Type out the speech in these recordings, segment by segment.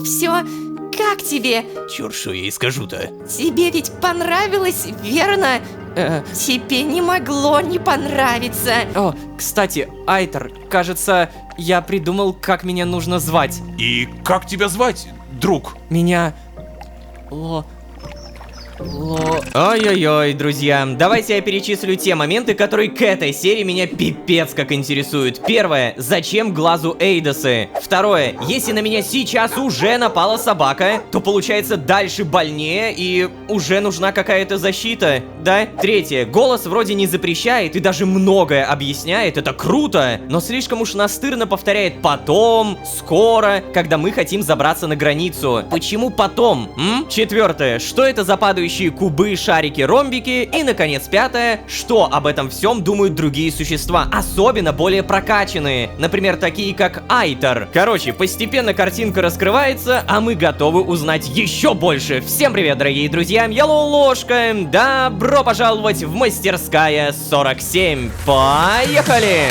все, как тебе? Чёрт, что я ей скажу-то? Тебе ведь понравилось, верно? Тебе не могло не понравиться. О, кстати, Айтер, кажется, я придумал, как меня нужно звать. И как тебя звать, друг? Меня... Ой-ой-ой, друзья, давайте я перечислю те моменты, которые к этой серии меня пипец как интересуют. Первое, зачем глазу Эйдосы? Второе, если на меня сейчас уже напала собака, то получается дальше больнее и уже нужна какая-то защита, да? Третье, голос вроде не запрещает и даже многое объясняет, это круто, но слишком уж настырно повторяет «потом», «скоро», когда мы хотим забраться на границу. Почему потом, Четвертое, что это за падающие кубы, шарики, ромбики? И, наконец, пятое, что об этом всем думают другие существа, особенно более прокачанные, например, такие как Айтер. Короче, постепенно картинка раскрывается, а мы готовы узнать еще больше. Всем привет, дорогие друзья, я Ложка, добро пожаловать в Мастерская 47, поехали!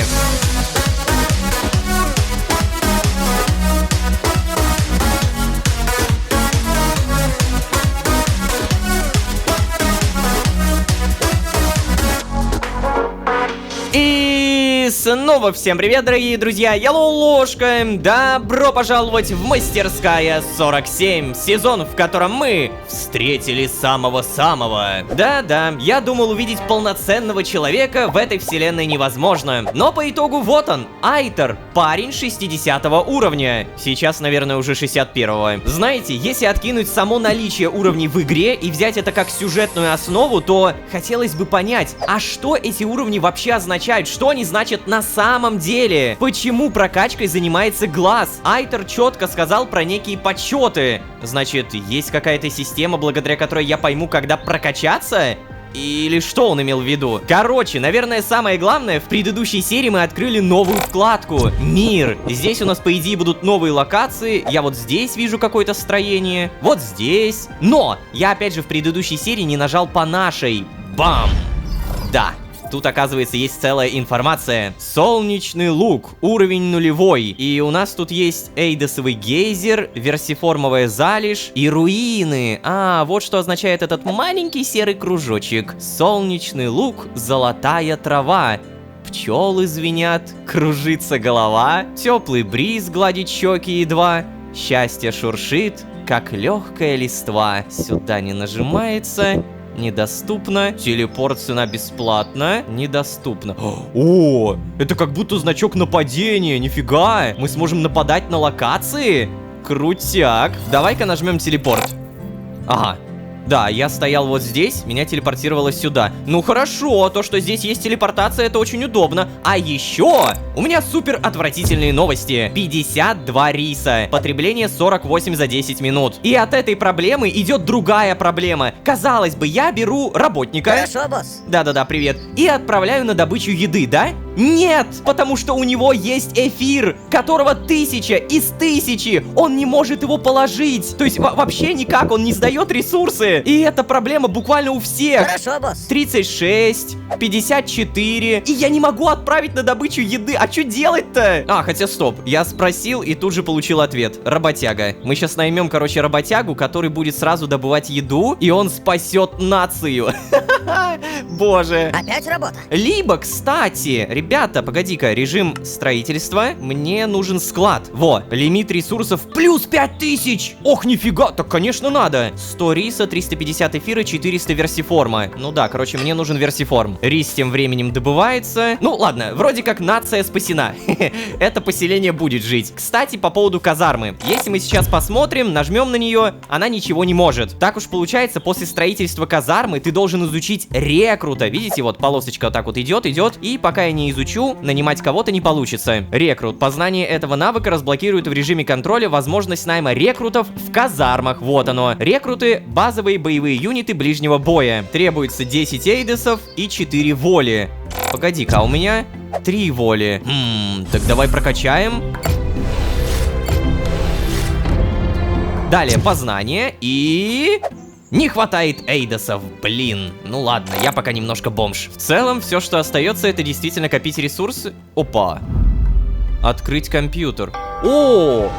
И снова всем привет, дорогие друзья, я Ложка, добро пожаловать в Мастерская 47, сезон, в котором мы встретили самого-самого. Да-да, я думал, увидеть полноценного человека в этой вселенной невозможно, но по итогу вот он, Айтер, парень 60 уровня, сейчас, наверное, уже 61-го. Знаете, если откинуть само наличие уровней в игре и взять это как сюжетную основу, то хотелось бы понять, а что эти уровни вообще означают, что они значат на самом деле? Почему прокачкой занимается глаз? Айтер четко сказал про некие подсчеты. Значит, есть какая-то система, благодаря которой я пойму, когда прокачаться? Или что он имел в виду? Короче, наверное, самое главное, в предыдущей серии мы открыли новую вкладку «Мир». Здесь у нас, по идее, будут новые локации. Я вот здесь вижу какое-то строение, вот здесь. Но я, опять же, в предыдущей серии не нажал по нашей. Бам! Да. Тут, оказывается, есть целая информация. Солнечный лук, уровень 0. И у нас тут есть эйдосовый гейзер, версиформовая залежь и руины. А, вот что означает этот маленький серый кружочек. Солнечный лук, золотая трава. Пчелы звенят, кружится голова. Теплый бриз гладит щеки едва. Счастье шуршит, как легкая листва. Сюда не нажимается. Недоступно. Телепорт, цена бесплатна. Недоступно. О, это как будто значок нападения. Нифига. Мы сможем нападать на локации? Крутяк. Давай-ка нажмем телепорт. Ага. Да, я стоял вот здесь, меня телепортировало сюда. Ну хорошо, то, что здесь есть телепортация, это очень удобно. А еще у меня супер отвратительные новости. 52 риса. Потребление 48 за 10 минут. И от этой проблемы идет другая проблема. Казалось бы, я беру работника. Хорошо, босс. Да-да-да, привет. И отправляю на добычу еды, да? Нет, потому что у него есть эфир, которого 1000 из 1000. Он не может его положить. То есть вообще никак, он не сдает ресурсы. И эта проблема буквально у всех. Хорошо, босс. 36, 54. И я не могу отправить на добычу еды. А что делать-то? А, хотя стоп. Я спросил и тут же получил ответ. Работяга. Мы сейчас наймем, короче, работягу, который будет сразу добывать еду, и он спасет нацию. Боже. Опять работа. Либо, кстати, ребята, погоди-ка, режим строительства. Мне нужен склад. Во, лимит ресурсов плюс 5000. Ох, нифига, так, конечно, надо. 100 риса, 350 эфира, 400 версиформа. Ну да, короче, мне нужен версиформ. Рис тем временем добывается. Ну ладно, вроде как нация спасена. Это поселение будет жить. Кстати, по поводу казармы. Если мы сейчас посмотрим, нажмем на нее, она ничего не может. Так уж получается, после строительства казармы ты должен изучить рекрута. Видите, вот полосочка вот так вот идет. И пока я не изучу, нанимать кого-то не получится. Рекрут. Познание этого навыка разблокирует в режиме контроля возможность найма рекрутов в казармах. Вот оно. Рекруты — базовые боевые юниты ближнего боя. Требуется 10 эйдосов и 4 воли. Погоди-ка, а у меня 3 воли. Так давай прокачаем. Далее познание и... Не хватает эйдосов, блин. Ну ладно, я пока немножко бомж. В целом, все, что остается, это действительно копить ресурсы. Опа. Открыть компьютер. О!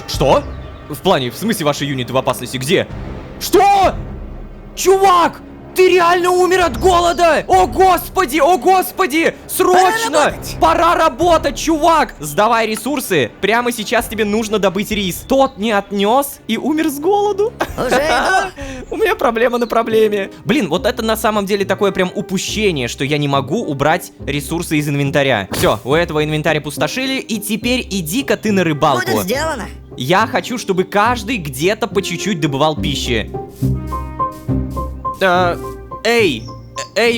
Что? В плане, в смысле ваши юниты в опасности? Где? Что? Чувак! Ты реально умер от голода! О господи, о господи! Срочно! Пора работать, чувак! Сдавай ресурсы. Прямо сейчас тебе нужно добыть рис. Тот не отнес и умер с голоду. Уже иду. У меня проблема на проблеме. Блин, вот это на самом деле такое прям упущение, что я не могу убрать ресурсы из инвентаря. Все, у этого инвентаря пустошили, и теперь иди-ка ты на рыбалку. Будет сделано. Я хочу, чтобы каждый где-то по чуть-чуть добывал пищи. Эй,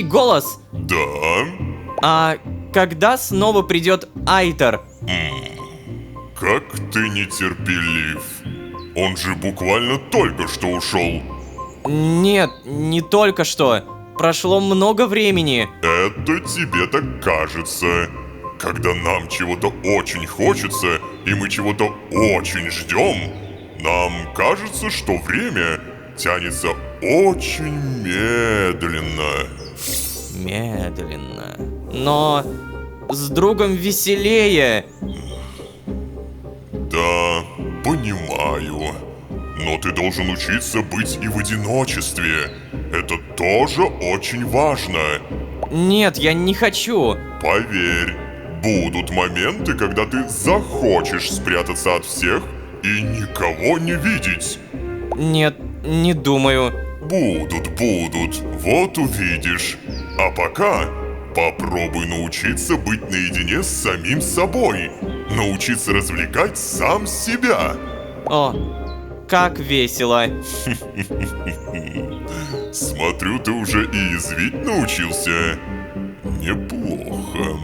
голос. Да? А когда снова придет Айтер? Как ты нетерпелив. Он же буквально только что ушел. Нет, не только что. Прошло много времени. Это тебе так кажется. Когда нам чего-то очень хочется, и мы чего-то очень ждем, нам кажется, что время тянется очень медленно. Медленно. Но с другом веселее. Да, понимаю. Но ты должен учиться быть и в одиночестве. Это тоже очень важно. Нет, я не хочу. Поверь, будут моменты, когда ты захочешь спрятаться от всех и никого не видеть. Нет, не думаю. Будут, вот увидишь. А пока попробуй научиться быть наедине с самим собой. Научиться развлекать сам себя. О, как весело. Смотрю, ты уже и язвить научился. Неплохо.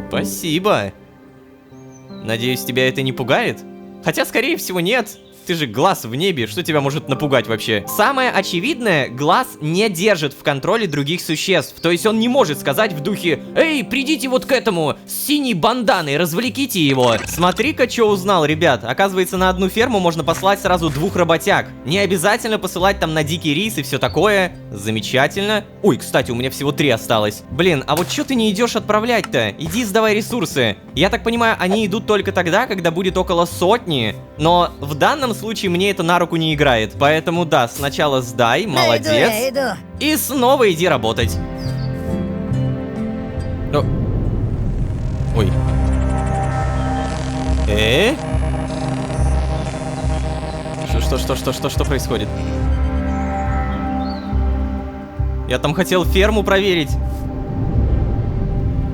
Спасибо. Надеюсь, тебя это не пугает? Хотя, скорее всего, нет. Ты же глаз в небе, что тебя может напугать вообще? Самое очевидное, глаз не держит в контроле других существ. То есть он не может сказать в духе: «Эй, придите вот к этому с синей банданой, развлеките его». Смотри-ка, что узнал, ребят. Оказывается, на одну ферму можно послать сразу 2 работяг. Не обязательно посылать там на дикий рис и все такое. Замечательно. Ой, кстати, у меня всего 3 осталось. Блин, а вот что ты не идешь отправлять-то? Иди сдавай ресурсы. Я так понимаю, они идут только тогда, когда будет около 100. Но в данном случае мне это на руку не играет. Поэтому да, сначала сдай, молодец. Да, я иду. И снова иди работать. О. Ой. Что происходит? Я там хотел ферму проверить.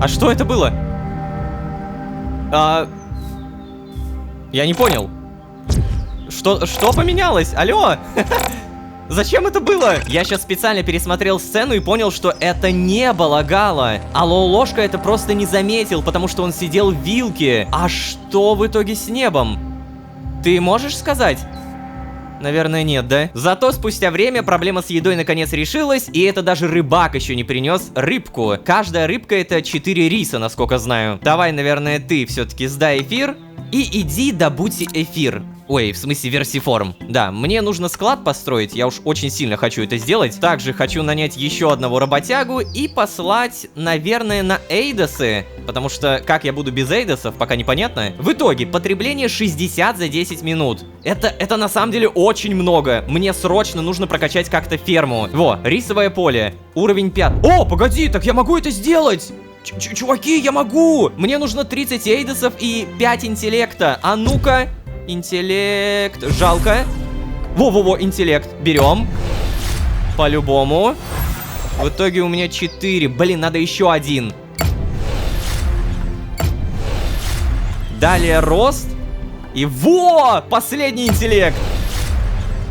А что это было? Я не понял. Что поменялось? Алло? Зачем это было? Я сейчас специально пересмотрел сцену и понял, что это не было Гала. А Лолошка это просто не заметил, потому что он сидел в вилке. А что в итоге с небом? Ты можешь сказать? Наверное, нет, да? Зато спустя время проблема с едой наконец решилась, и это даже рыбак еще не принес рыбку. Каждая рыбка это 4 риса, насколько знаю. Давай, наверное, ты все-таки сдай эфир и иди добудь эфир. Ой, в смысле версиформ. Да, мне нужно склад построить, я уж очень сильно хочу это сделать. Также хочу нанять еще одного работягу и послать, наверное, на Эйдосы. Потому что как я буду без Эйдосов, пока непонятно. В итоге, потребление 60 за 10 минут. Это на самом деле очень много. Мне срочно нужно прокачать как-то ферму. Во, рисовое поле. Уровень 5. О, погоди, так я могу это сделать! Чуваки, я могу! Мне нужно 30 Эйдосов и 5 интеллекта. А ну-ка... Интеллект. Жалко. Во-во-во, интеллект. Берем. По-любому. В итоге у меня 4. Блин, надо еще 1. Далее рост. И во! Последний интеллект.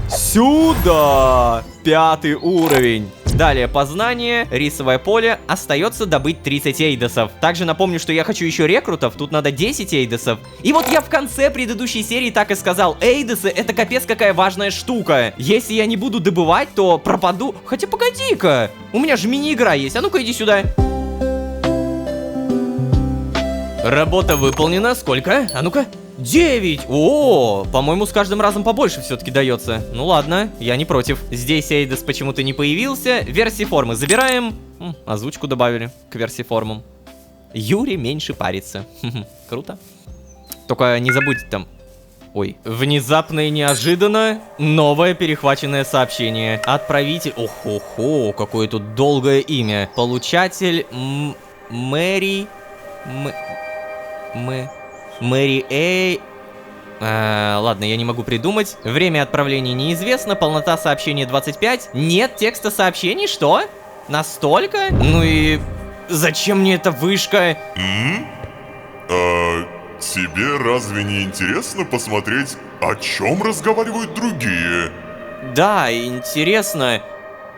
Сюда! 5-й уровень. Далее познание, рисовое поле, остается добыть 30 эйдосов. Также напомню, что я хочу еще рекрутов, тут надо 10 эйдосов. И вот я в конце предыдущей серии так и сказал: эйдосы это капец какая важная штука. Если я не буду добывать, то пропаду. Хотя погоди-ка, у меня же мини-игра есть, а ну-ка иди сюда. Работа выполнена, сколько? А ну-ка. 9! О, по-моему, с каждым разом побольше все-таки дается. Ну ладно, я не против. Здесь Эйдос почему-то не появился. Версиформы забираем. Озвучку добавили к версиформам. Юрий меньше парится. Круто. Только не забудь там. Ой. Внезапно и неожиданно новое перехваченное сообщение. Отправитель... Охо-хо, какое тут долгое имя. Получатель... Мэри... Мэри Эй... ладно, я не могу придумать. Время отправления неизвестно, полнота сообщения 25. Нет текста сообщений, что? Настолько? Ну и... Зачем мне эта вышка? Тебе разве не интересно посмотреть, о чем разговаривают другие? Да, интересно.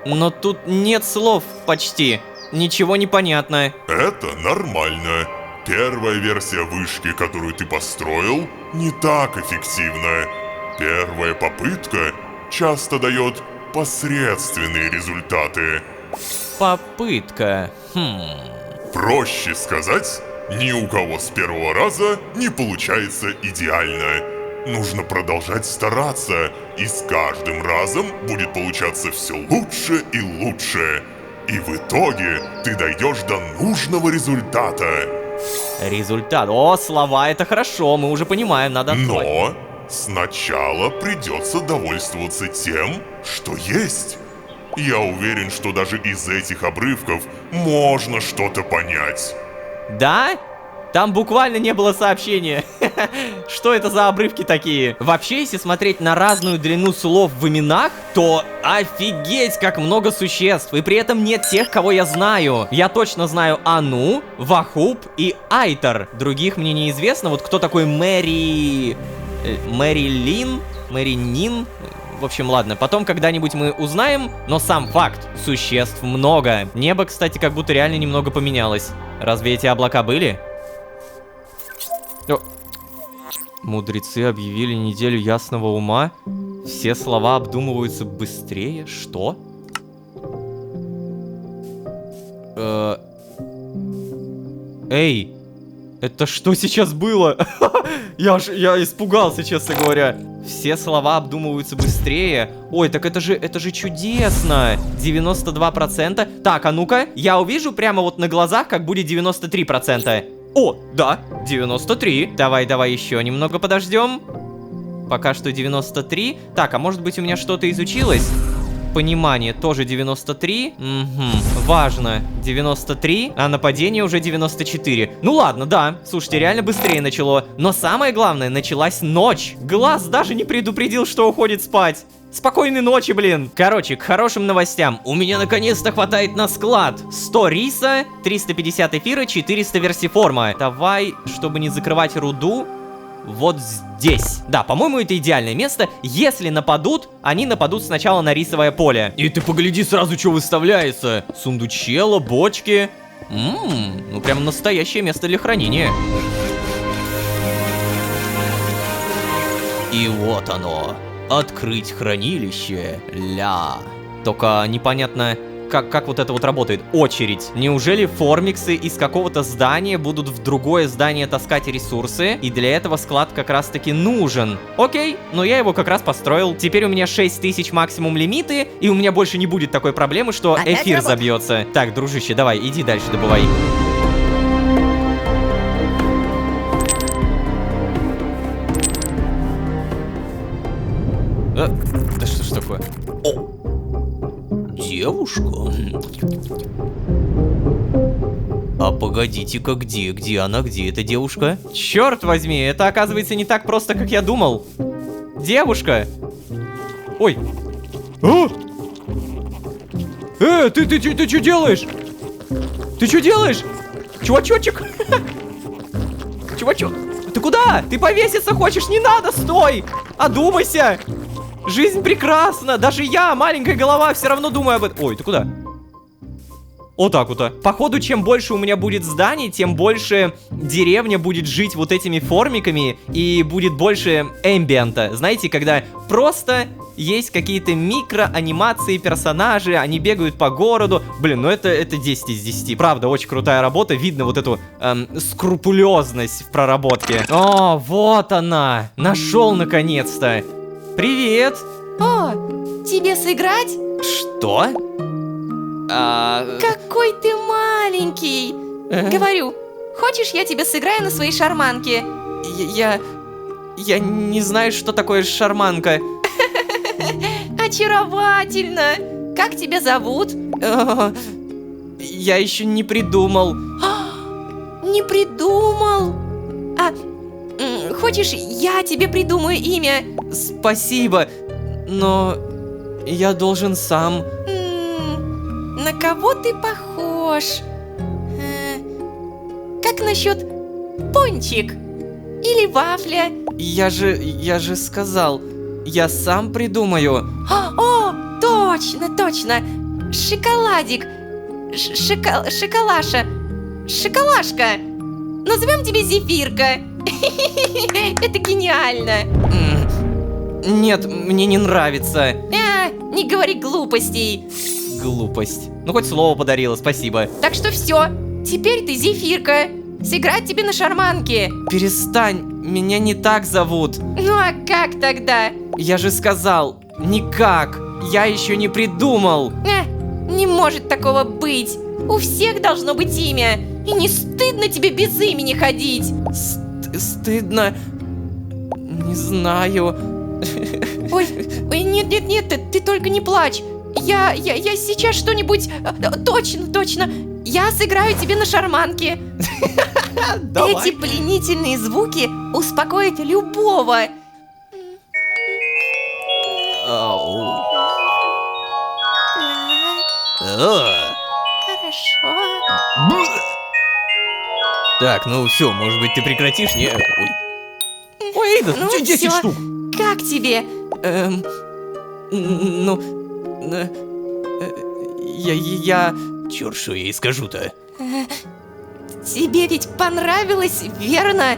Но тут нет слов почти. Ничего не понятно. Это нормально. Первая версия вышки, которую ты построил, не так эффективна. Первая попытка часто дает посредственные результаты. Попытка. Проще сказать, ни у кого с первого раза не получается идеально. Нужно продолжать стараться, и с каждым разом будет получаться все лучше и лучше. И в итоге ты дойдешь до нужного результата. Результат. О, слова, это хорошо, мы уже понимаем, надо открывать. Но сначала придется довольствоваться тем, что есть. Я уверен, что даже из этих обрывков можно что-то понять. Да? Там буквально не было сообщения. Что это за обрывки такие? Вообще, если смотреть на разную длину слов в именах, то офигеть, как много существ. И при этом нет тех, кого я знаю. Я точно знаю Ану, Вахуб и Айтар. Других мне неизвестно. Вот кто такой Мэри... Мэри Нин? В общем, ладно, потом когда-нибудь мы узнаем, но сам факт, существ много. Небо, кстати, как будто реально немного поменялось. Разве эти облака были? О. Мудрецы объявили неделю ясного ума. Все слова обдумываются быстрее. Что? Эй, это что сейчас было? Я испугался, честно говоря. Все слова обдумываются быстрее. Ой, так это же чудесно. 92%. Так, а ну-ка, я увижу прямо вот на глазах, как будет 93%. О, да, 93. Давай еще немного подождем. Пока что 93. Так, а может быть у меня что-то изучилось? Понимание тоже 93. Угу, важно. 93, а нападение уже 94. Ну ладно, да. Слушайте, реально быстрее начало. Но самое главное, началась ночь. Глаз даже не предупредил, что уходит спать. Спокойной ночи, блин. Короче, к хорошим новостям. У меня наконец-то хватает на склад 100 риса, 350 эфира, 400 версиформа. Давай, чтобы не закрывать руду, вот здесь. Да, по-моему, это идеальное место. Если нападут, они нападут сначала на рисовое поле. И ты погляди сразу, что выставляется. Сундучело, бочки. Ну прям настоящее место для хранения. И вот оно. Открыть хранилище. Ля. Только непонятно, как вот это вот работает. Очередь. Неужели формиксы из какого-то здания будут в другое здание таскать ресурсы? И для этого склад как раз таки нужен. Окей, но я его как раз построил. Теперь у меня 6000 максимум лимиты, и у меня больше не будет такой проблемы, что эфир забьется. Так, дружище, давай, иди дальше добывай. Да что ж такое? О! Девушка? А погодите-ка, где она, где эта девушка? Черт возьми, это оказывается не так просто, как я думал. Девушка! Ой! А? Ты что делаешь? Ты что делаешь? Чувачочек! Чувачок! Ты куда? Ты повеситься хочешь? Не надо, стой! Одумайся! Жизнь прекрасна! Даже я, маленькая голова, все равно думаю об этом. Ой, ты куда? Вот так вот. Походу, чем больше у меня будет зданий, тем больше деревня будет жить вот этими формиками, и будет больше эмбиента. Знаете, когда просто есть какие-то микроанимации персонажей, они бегают по городу. Блин, ну это 10 из 10. Правда, очень крутая работа. Видно вот эту скрупулезность в проработке. О, вот она! Нашел наконец-то! Привет! О, тебе сыграть? Что? Какой ты маленький! Говорю, хочешь, я тебе сыграю на своей шарманке? Я не знаю, что такое шарманка. Очаровательно! Как тебя зовут? Я еще не придумал. Не придумал? Хочешь, я тебе придумаю имя? Спасибо, но я должен сам. На кого ты похож? Как насчет пончик? Или вафля? Я же сказал, я сам придумаю. О, точно, точно! Шоколадик! Шоколаша! Шоколашка! Назовем тебя Зефирка! Это гениально! Нет, мне не нравится. Не говори глупостей! Глупость. Ну хоть слово подарила, спасибо. Так что все, теперь ты Зефирка. Сыграть тебе на шарманке. Перестань, меня не так зовут. Ну а как тогда? Я же сказал, никак. Я еще не придумал. Не может такого быть. У всех должно быть имя. И не стыдно тебе без имени ходить? Стыдно. Не знаю. Ой, нет, ты только не плачь. Я сейчас что-нибудь... Точно. Я сыграю тебе на шарманке. Эти пленительные звуки успокоят любого. Хорошо. Так, ну все, может быть, ты прекратишь? Не. Ой, Эйда, Ну 10 всё. штук. Как тебе? Я... Черт, что я ей скажу-то? Тебе ведь понравилось, верно?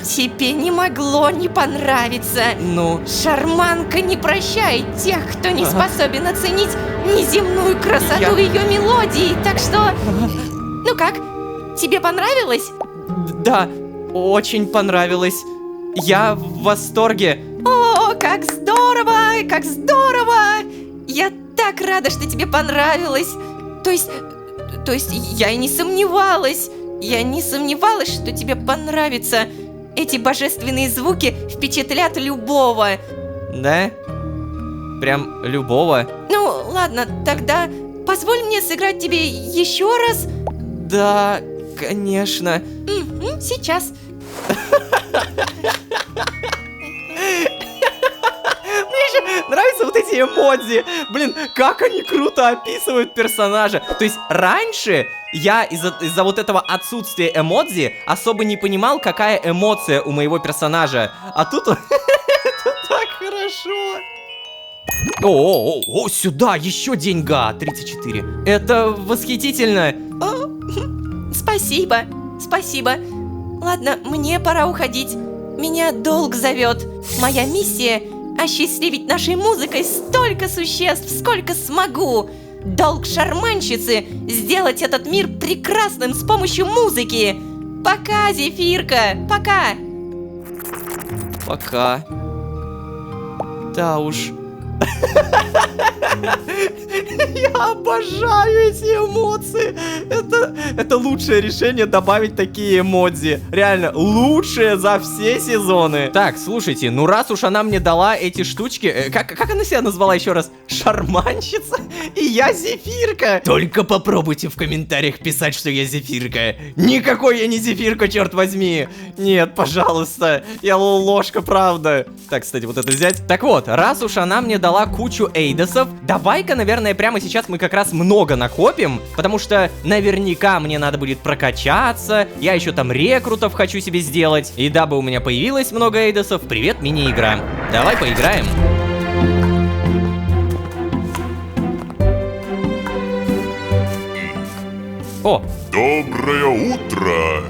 Тебе не могло не понравиться. Ну... Шарманка не прощает тех, кто не способен оценить неземную красоту Я- ее мелодии. Так что... Ну как? Тебе понравилось? Да, очень понравилось. Я в восторге. О, как здорово! Как здорово! Я так рада, что тебе понравилось. То есть я и не сомневалась. Я не сомневалась, что тебе понравится. Эти божественные звуки впечатлят любого. Да? Прям любого? Ну, ладно, тогда позволь мне сыграть тебе еще раз. Да, конечно. Сейчас. Нравятся вот эти эмодзи. Блин, как они круто описывают персонажа. То есть раньше я из-за вот этого отсутствия эмодзи особо не понимал, какая эмоция у моего персонажа. А тут это так хорошо. О, сюда еще деньга 34. Это восхитительно. Спасибо. Ладно, мне пора уходить. Меня долг зовет. Моя миссия — осчастливить нашей музыкой столько существ, сколько смогу. Долг шарманщицы — сделать этот мир прекрасным с помощью музыки. Пока, Зефирка, пока. Пока. Да уж. Я обожаю эти эмоции. Это лучшее решение добавить такие эмодзи. Реально, лучшее за все сезоны. Так, слушайте, ну раз уж она мне дала эти штучки, как она себя назвала еще раз? Шарманщица? И я Зефирка. Только попробуйте в комментариях писать, что я Зефирка. Никакой я не Зефирка, черт возьми. Нет, пожалуйста. Я ложка, правда. Так, кстати, вот это взять. Так вот, раз уж она мне дала кучу эйдосов, давай-ка, наверное, прямо сейчас мы как раз много накопим, потому что наверняка мне надо будет прокачаться, я еще там рекрутов хочу себе сделать, и дабы у меня появилось много эйдосов, привет, мини-игра. Давай поиграем. О, Доброе утро!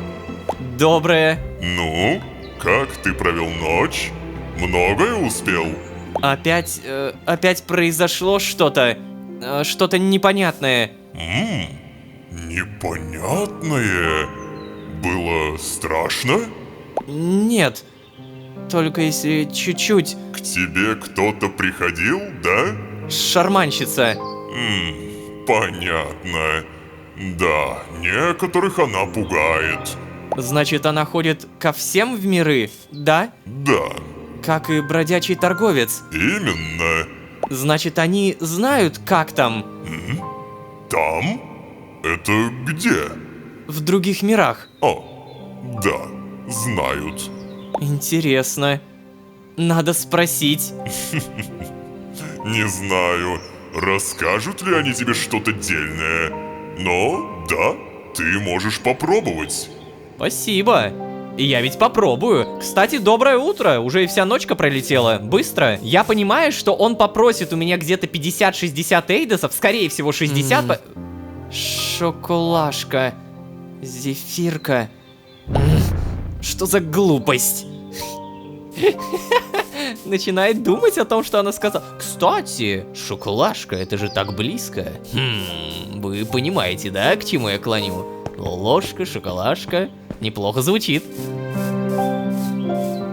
доброе. Ну, как ты провел ночь? Многое успел? Опять произошло что-то. Что-то непонятное. Непонятное? Было страшно? Нет. Только если чуть-чуть. К тебе кто-то приходил, да? Шарманщица. Понятно. Да, некоторых она пугает. Значит, она ходит ко всем в миры, да? Да, Как и бродячий торговец. именно. Значит, они знают, как там Там? Это где? в других мирах. О, да, знают. Интересно. Надо спросить. Не знаю, расскажут ли они тебе что-то дельное. Но, да, ты можешь попробовать. Спасибо. И я ведь попробую. Кстати, доброе утро. Уже и вся ночка пролетела. Быстро. Я понимаю, что он попросит у меня где-то 50-60 эйдосов. Скорее всего, 60. Шоколашка. Зефирка. Что за глупость? Начинает думать о том, что она сказала. Кстати, шоколашка, это же так близко. Вы понимаете, да, к чему я клоню? Ложка, шоколашка. Неплохо звучит.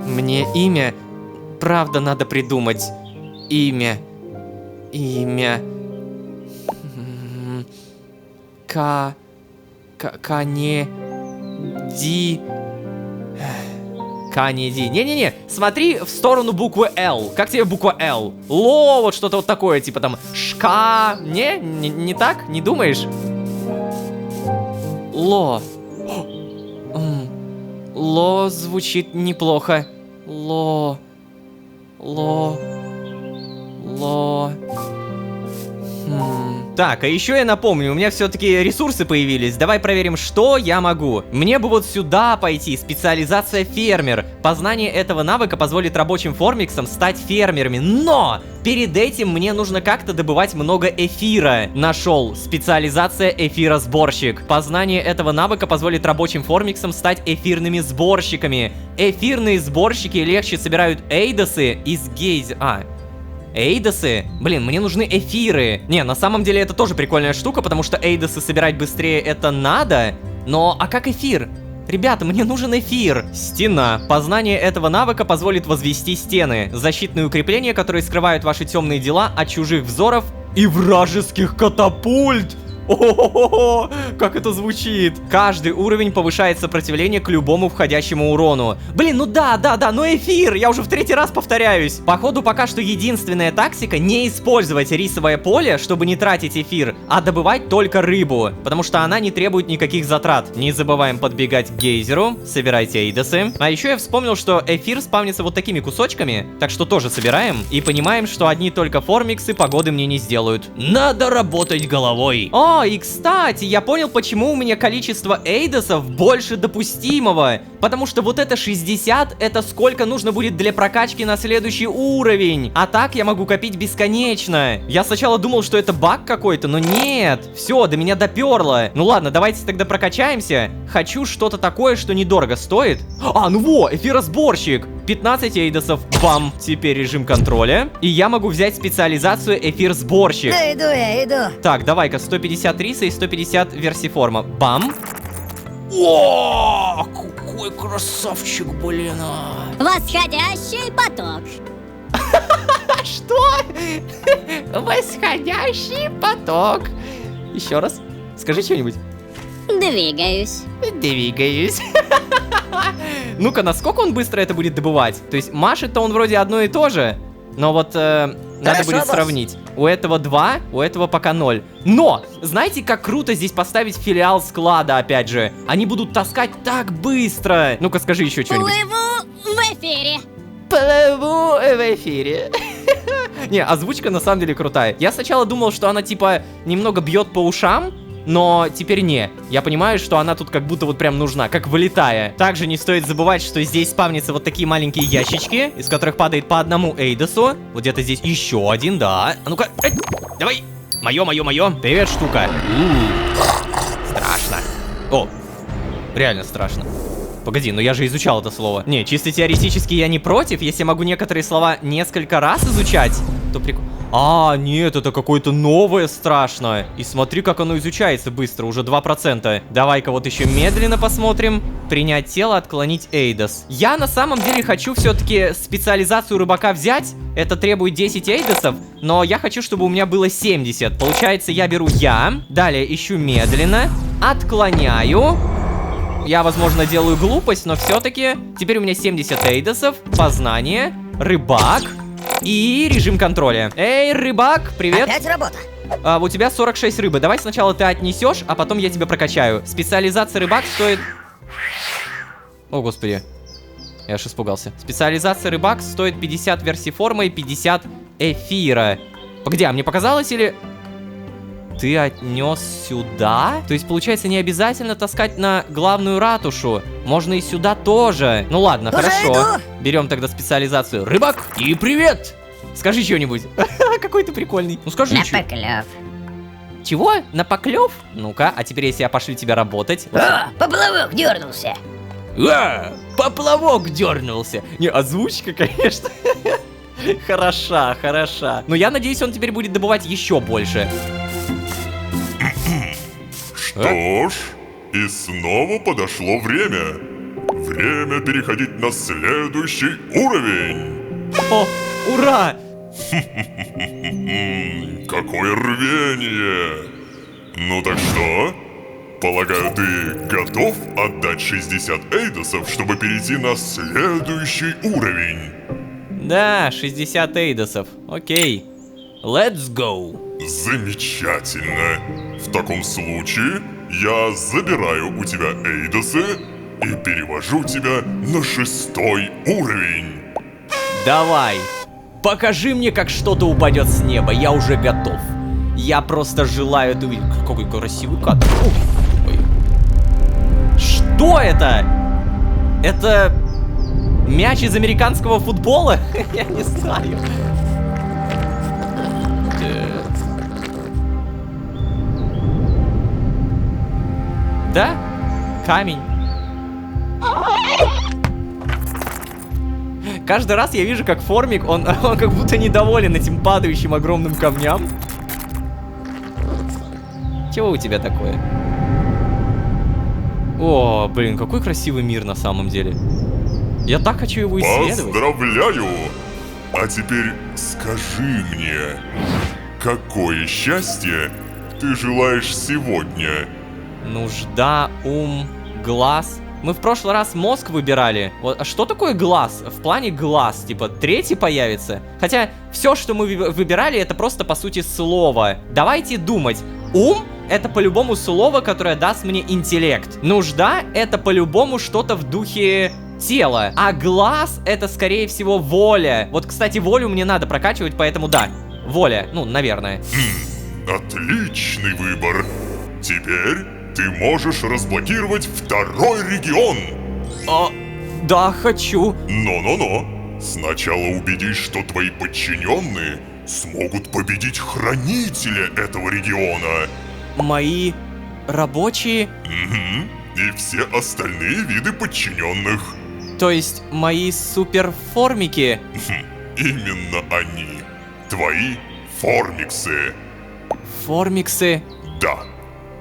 Мне имя, правда, надо придумать. Имя. Канеди. Не-не-не, смотри в сторону буквы Л. Как тебе буква Л? Ло, вот что-то вот такое, типа там шка. Не так? Не думаешь? Ло. Ло звучит неплохо. Ло. Так, а еще я напомню, у меня все-таки ресурсы появились. Давай проверим, что я могу. Мне бы вот сюда пойти, специализация фермер. Познание этого навыка позволит рабочим формиксам стать фермерами. Но перед этим мне нужно как-то добывать много эфира. Нашел. Специализация эфиросборщик. Познание этого навыка позволит рабочим формиксам стать эфирными сборщиками. Эфирные сборщики легче собирают эйдосы из эйдосы? Блин, мне нужны эфиры. Не, на самом деле это тоже прикольная штука, потому что эйдосы собирать быстрее это надо. Но, а как эфир? Ребята, мне нужен эфир. Стена. Познание этого навыка позволит возвести стены. Защитные укрепления, которые скрывают ваши темные дела от чужих взоров и вражеских катапульт. О-хо-хо-хо, как это звучит. Каждый уровень повышает сопротивление к любому входящему урону. Блин, ну да, но эфир, я уже в 3-й раз повторяюсь. Походу, пока что единственная тактика не использовать рисовое поле, чтобы не тратить эфир, а добывать только рыбу, потому что она не требует никаких затрат. Не забываем подбегать к гейзеру, собирайте эйдосы. А еще я вспомнил, что эфир спавнится вот такими кусочками, так что тоже собираем и понимаем, что одни только формиксы погоды мне не сделают. Надо работать головой. И кстати, я понял, почему у меня количество эйдосов больше допустимого. Потому что вот это 60, это сколько нужно будет для прокачки на следующий уровень. А так я могу копить бесконечно. Я сначала думал, что это баг какой-то, но нет. Все, до меня доперло. Ну ладно, давайте тогда прокачаемся. Хочу что-то такое, что недорого стоит. Эфиросборщик. 15 эйдосов, бам. Теперь режим контроля. И я могу взять специализацию эфир-сборщик. Я иду. Так, давай-ка 150 риса и 150 версиформа. Бам. О, какой красавчик, блин. Восходящий поток. Что? Восходящий поток. Еще раз. Скажи что-нибудь. Двигаюсь. Ну-ка, насколько он быстро это будет добывать? То есть машет-то он вроде одно и то же, но вот надо будет сравнить. У этого 2, у этого пока 0. Но, знаете, как круто здесь поставить филиал склада, опять же. Они будут таскать так быстро. Ну-ка, скажи еще что-нибудь. Плыву в эфире. Не, озвучка на самом деле крутая. Я сначала думал, что она типа немного бьет по ушам, но теперь не. Я понимаю, что она тут как будто вот прям нужна, как вылетая. Также не стоит забывать, что здесь спавнятся вот такие маленькие ящички, из которых падает по одному эйдосу. Вот где-то здесь еще один, да. А ну-ка, давай. Мое. Привет, штука. Страшно. О, реально страшно. Погоди, но я же изучал это слово. Не, чисто теоретически я не против. Если я могу некоторые слова несколько раз изучать, то прикольно. Нет, это какое-то новое страшное. И смотри, как оно изучается быстро, уже 2%. Давай-ка вот еще медленно посмотрим. Принять тело, отклонить эйдос. Я на самом деле хочу все-таки специализацию рыбака взять. Это требует 10 эйдосов, но я хочу, чтобы у меня было 70. Получается, я беру далее ищу медленно, отклоняю. Я, возможно, делаю глупость, но все-таки теперь у меня 70 эйдосов, познание, рыбак и режим контроля. Эй, рыбак, привет. Опять работа. У тебя 46 рыбы. Давай сначала ты отнесешь, а потом я тебя прокачаю. Специализация рыбак стоит... О, господи. Я аж испугался. Специализация рыбак стоит 50 версий формы и 50 эфира. Погоди, а мне показалось или... Ты отнес сюда? То есть, получается, не обязательно таскать на главную ратушу. Можно и сюда тоже. Ну ладно, Уже хорошо. иду. Берем тогда специализацию. Рыбак, и привет! Скажи что-нибудь. Какой ты прикольный. Ну скажи На что. поклёв. Чего? На поклев? Ну-ка, а теперь если я пошлю тебя работать. О, поплавок дернулся. Поплавок дернулся. Не, озвучка, конечно. Хороша, хороша. Но я надеюсь, он теперь будет добывать еще больше. Что ж, и снова подошло время. Время переходить на следующий уровень. О, ура! Какое рвение! Ну так что? Полагаю, ты готов отдать 60 эйдосов, чтобы перейти на следующий уровень? Да, 60 эйдосов. Окей. Let's go. Замечательно. В таком случае я забираю у тебя эйдосы и перевожу тебя на 6-й уровень. Давай. Покажи мне, как что-то упадет с неба. Я уже готов. Я просто желаю это увидеть. Какой красивый кадр. Ой. Что это? Это мяч из американского футбола? Я не знаю. Да? Камень. Каждый раз я вижу, как Формик, он как будто недоволен этим падающим огромным камням. Чего у тебя такое? О, блин, какой красивый мир на самом деле. Я так хочу его исследовать. Поздравляю! А теперь скажи мне, какое счастье ты желаешь сегодня? Нужда, ум, глаз. Мы в прошлый раз мозг выбирали. Вот, а что такое глаз? В плане глаз, типа, третий появится? Хотя, все, что мы выбирали, это просто, по сути, слово. Давайте думать. Ум — это по-любому слово, которое даст мне интеллект. Нужда — это по-любому что-то в духе тела. А глаз — это, скорее всего, воля. Вот, кстати, волю мне надо прокачивать, поэтому да. Воля, ну, наверное. Отличный выбор. Теперь ты можешь разблокировать 2-й регион. Да, хочу. Но-но-но. Сначала убедись, что твои подчиненные смогут победить хранителя этого региона. Мои рабочие, Угу. И все остальные виды подчиненных. то есть мои суперформики. Именно они. Твои формиксы. Формиксы. Да.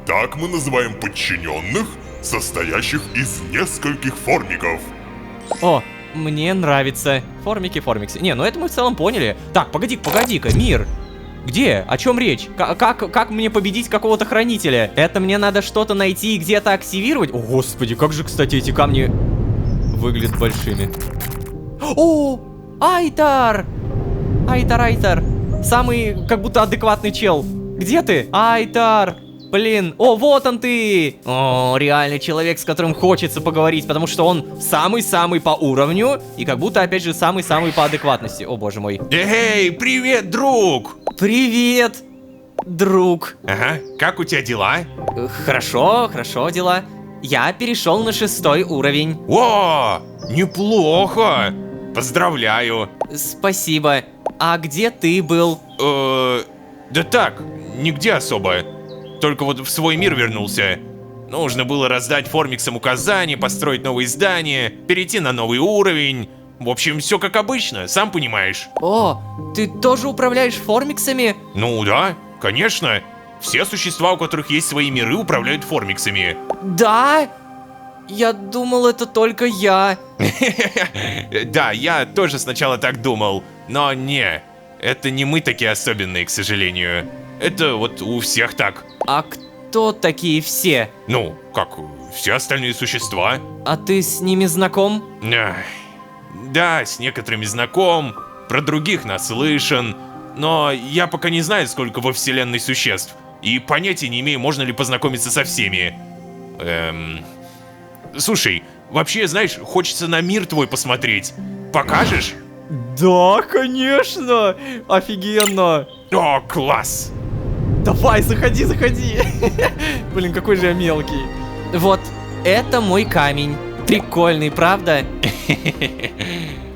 Так мы называем подчиненных, состоящих из нескольких формиков. О, мне нравится. Формики, формиксы. Не, ну это мы в целом поняли. Так, погоди-ка, мир. Где? О чем речь? Как мне победить какого-то хранителя? Это мне надо что-то найти и где-то активировать? О, господи, как же, кстати, эти камни выглядят большими. О, Айтар! Айтар. Самый, как будто, адекватный чел. Где ты? Айтар! Блин, о, вот он ты! О, реальный человек, с которым хочется поговорить, потому что он самый-самый по уровню и как будто, опять же, самый-самый по адекватности. О, боже мой. Эй, привет, друг! Привет, друг. Ага, как у тебя дела? Хорошо дела. Я перешел на 6-й уровень. О, неплохо! Поздравляю! Спасибо. А где ты был? Да так, нигде особо. Только вот в свой мир вернулся. Нужно было раздать формиксам указания, построить новые здания, перейти на новый уровень. В общем, все как обычно, сам понимаешь. О, ты тоже управляешь формиксами? Ну да, конечно. Все существа, у которых есть свои миры, управляют формиксами. Да? Я думал, это только я. Да, я тоже сначала так думал. Но не, это не мы такие особенные, к сожалению. Это вот у всех так. А кто такие все? Ну, как все остальные существа. А ты с ними знаком? Ах, да, с некоторыми знаком, про других наслышан, но я пока не знаю, сколько во вселенной существ, и понятия не имею, можно ли познакомиться со всеми. Слушай, вообще, знаешь, хочется на мир твой посмотреть. Покажешь? Да, конечно! Офигенно! О, класс! Давай, заходи, заходи! Блин, какой же я мелкий. Вот, это мой камень. Прикольный, правда?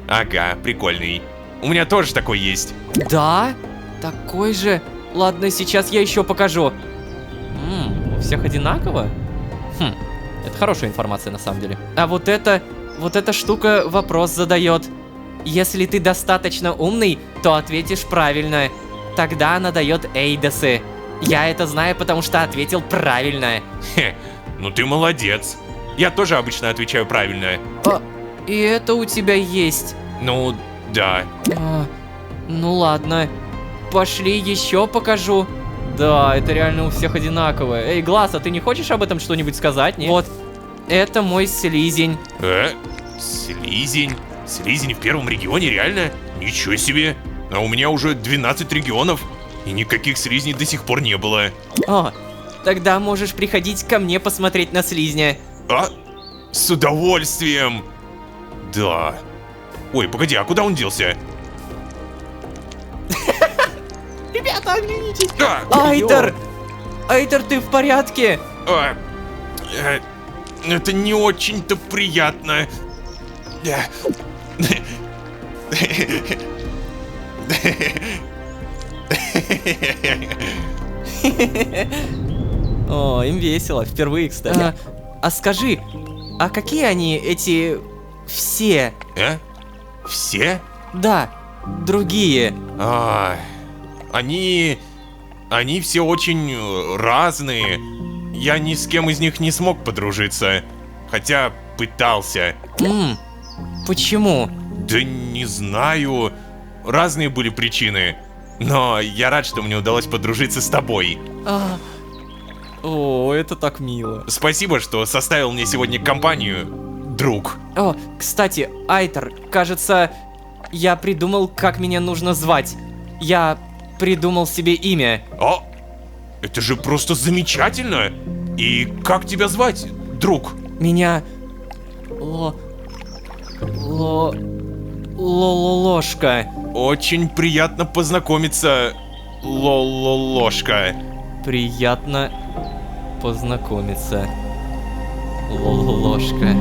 Ага, прикольный. У меня тоже такой есть. Да? Такой же? Ладно, сейчас я еще покажу. У всех одинаково? Это хорошая информация на самом деле. А вот эта штука вопрос задает. Если ты достаточно умный, то ответишь правильно. Тогда она дает эйдосы. Я это знаю, потому что ответил правильно. Хе, ну ты молодец. Я тоже обычно отвечаю правильно. И это у тебя есть. Ну, да. Ну ладно. Пошли еще покажу. Да, это реально у всех одинаковое. Эй, Глаз, а ты не хочешь об этом что-нибудь сказать, нет? Вот, это мой слизень. Слизень? Слизень в первом регионе, реально? Ничего себе. А у меня уже 12 регионов, и никаких слизней до сих пор не было. Тогда можешь приходить ко мне посмотреть на слизня. С удовольствием. Да. Ой, погоди, а куда он делся? Ребята, оглянитесь. Айтер! Айтер, ты в порядке? Это не очень-то приятно. О, им весело, впервые, кстати. А скажи, а какие они, эти... все? Все? Да, другие. Они все очень разные. Я ни с кем из них не смог подружиться. Хотя пытался. Почему? Да не знаю. Разные были причины. Но я рад, что мне удалось подружиться с тобой. О, это так мило. Спасибо, что составил мне сегодня компанию, друг. О, кстати, Айтер, кажется, я придумал, как меня нужно звать. Я придумал себе имя. Это же просто замечательно. И как тебя звать, друг? Меня... Лолошка. Очень приятно познакомиться, Лолошка. Приятно познакомиться, Лолошка.